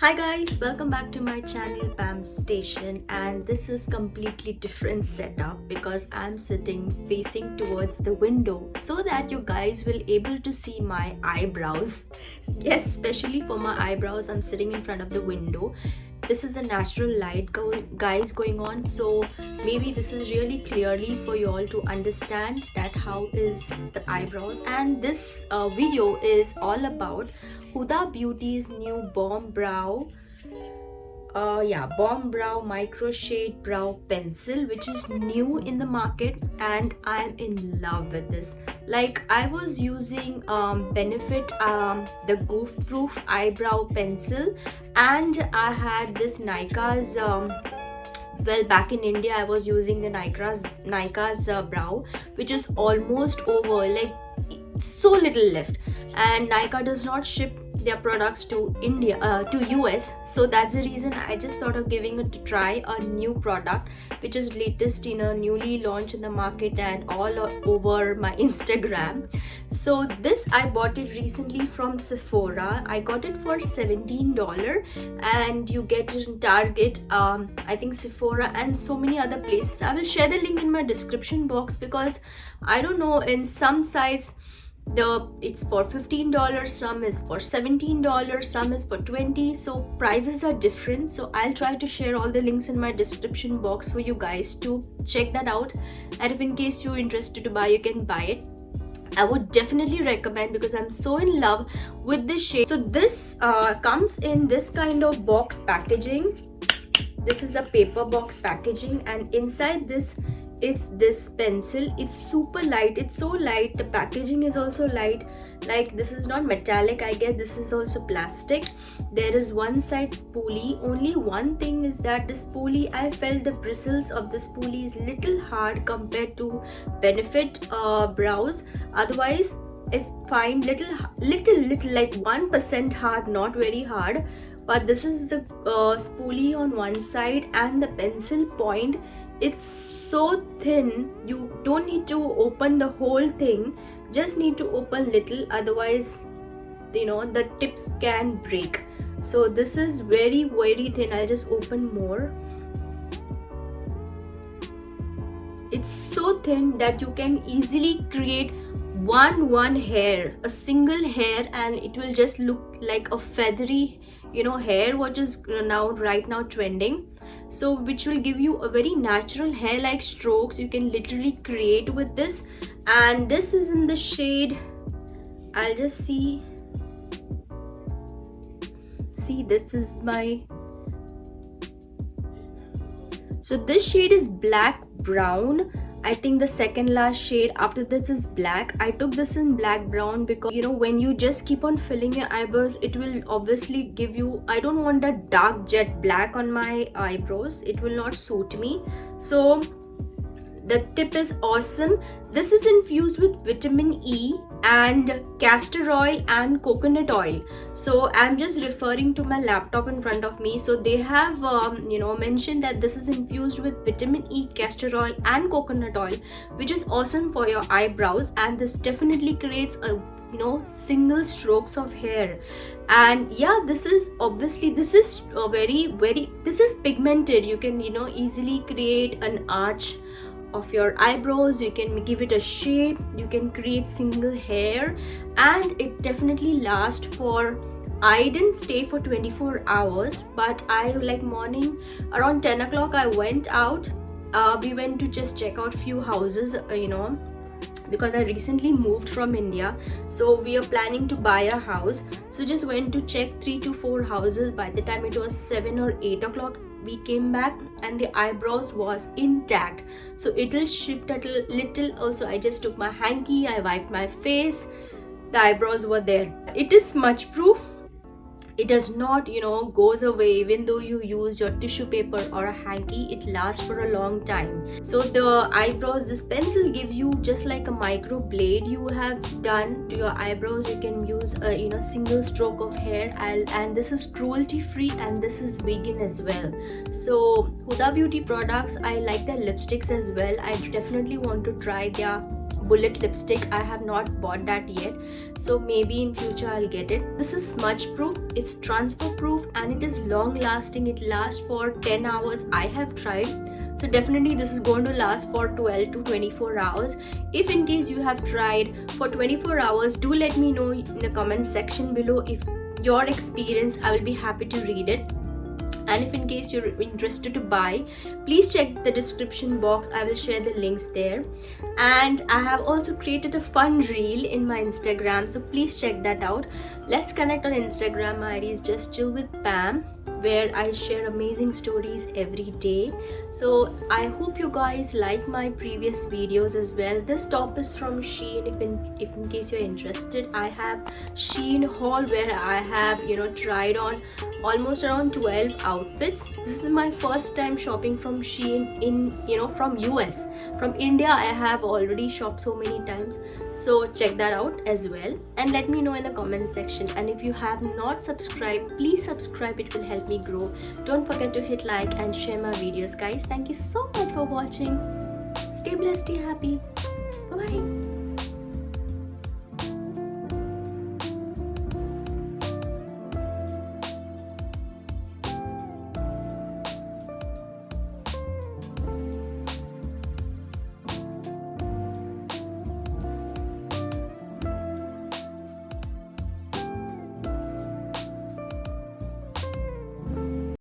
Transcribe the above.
Hi guys, welcome back to my channel Pam Station, and this is completely different setup because I'm sitting facing towards the window so that you guys will able to see my eyebrows. Yes, especially for my eyebrows I'm sitting in front of the window. This is a natural light guys going on, so maybe this is really clearly for you all to understand that how is the eyebrows. And this video is all about Huda Beauty's new Bomb Brow Bomb Brow Micro Shade Brow Pencil, which is new in the market, and I'm in love with this. Like, I was using Benefit the Goof Proof Eyebrow Pencil, and I had this Nykaa's back in India I was using the Nykaa's brow, which is almost over, like so little left, and Nykaa does not ship their products to India to US, so that's the reason I just thought of giving it to try a new product which is latest in a newly launched in the market and all over my Instagram. So this I bought it recently from Sephora. I got it for $17, and you get it in Target, I think Sephora and so many other places. I will share the link in my description box because I don't know, in some sites it's for $15, some is for $17, some is for $20, so prices are different. So I'll try to share all the links in my description box for you guys to check that out, and if in case you're interested to buy, you can buy it. I would definitely recommend because I'm so in love with this shade. So this comes in this kind of box packaging. This is a paper box packaging, and inside this it's this pencil. It's super light, it's so light. The packaging is also light, like this is not metallic, I guess this is also plastic. There is one side spoolie. Only one thing is that the spoolie, I felt the bristles of the spoolie is little hard compared to Benefit brows. Otherwise it's fine, little like 1% hard, not very hard. But this is the spoolie on one side, and the pencil point, it's so thin. You don't need to open the whole thing, just need to open little, otherwise the tips can break. So this is very thin. I'll just open more. It's so thin that you can easily create one hair, a single hair, and it will just look like a feathery hair, which is right now trending. So which will give you a very natural hair like strokes you can literally create with this. And this is in the shade, I'll just see this is my, so this shade is black brown. I think the second last shade after this is black. I took this in black brown because when you just keep on filling your eyebrows, it will obviously give you, I don't want that dark jet black on my eyebrows, it will not suit me. So the tip is awesome. This is infused with vitamin E and castor oil and coconut oil. So I'm just referring to my laptop in front of me. So they have mentioned that this is infused with vitamin E, castor oil and coconut oil, which is awesome for your eyebrows, and this definitely creates a single strokes of hair. And yeah, this is obviously, this is this is pigmented. You can easily create an arch of your eyebrows, you can give it a shape, you can create single hair, and it definitely lasts for, I didn't stay for 24 hours, but I like morning around 10 o'clock I went out. We went to just check out few houses, because I recently moved from India, so we are planning to buy a house. So just went to check 3 to 4 houses. By the time it was 7 or 8 o'clock, we came back and the eyebrows was intact. So it will shift a little. Also, I just took my hanky, I wiped my face, the eyebrows were there. It is smudge proof. It does not goes away even though you use your tissue paper or a hanky. It lasts for a long time. So the eyebrows, this pencil gives you just like a micro blade you have done to your eyebrows. You can use a single stroke of hair, and this is cruelty free, and this is vegan as well. So Huda Beauty products, I like their lipsticks as well. I definitely want to try their bullet lipstick. I have not bought that yet, so maybe in future I'll get it. This is smudge proof, it's transfer proof, and it is long lasting. It lasts for 10 hours. I have tried, so definitely this is going to last for 12 to 24 hours. If in case you have tried for 24 hours, do let me know in the comment section below if your experience. I will be happy to read it. And if in case you're interested to buy, please check the description box. I will share the links there. And I have also created a fun reel in my Instagram, so please check that out. Let's connect on Instagram. My ID is Just Chill with Pam, where I share amazing stories every day. So I hope you guys like my previous videos as well. This top is from Shein. If in case you're interested, I have Shein haul where I have tried on almost around 12 outfits. This is my first time shopping from Shein in from US. From India I have already shopped so many times, so check that out as well, and let me know in the comment section. And if you have not subscribed, please subscribe, it will help me grow. Don't forget to hit like and share my videos, guys. Thank you so much for watching. Stay blessed, stay happy. Bye bye.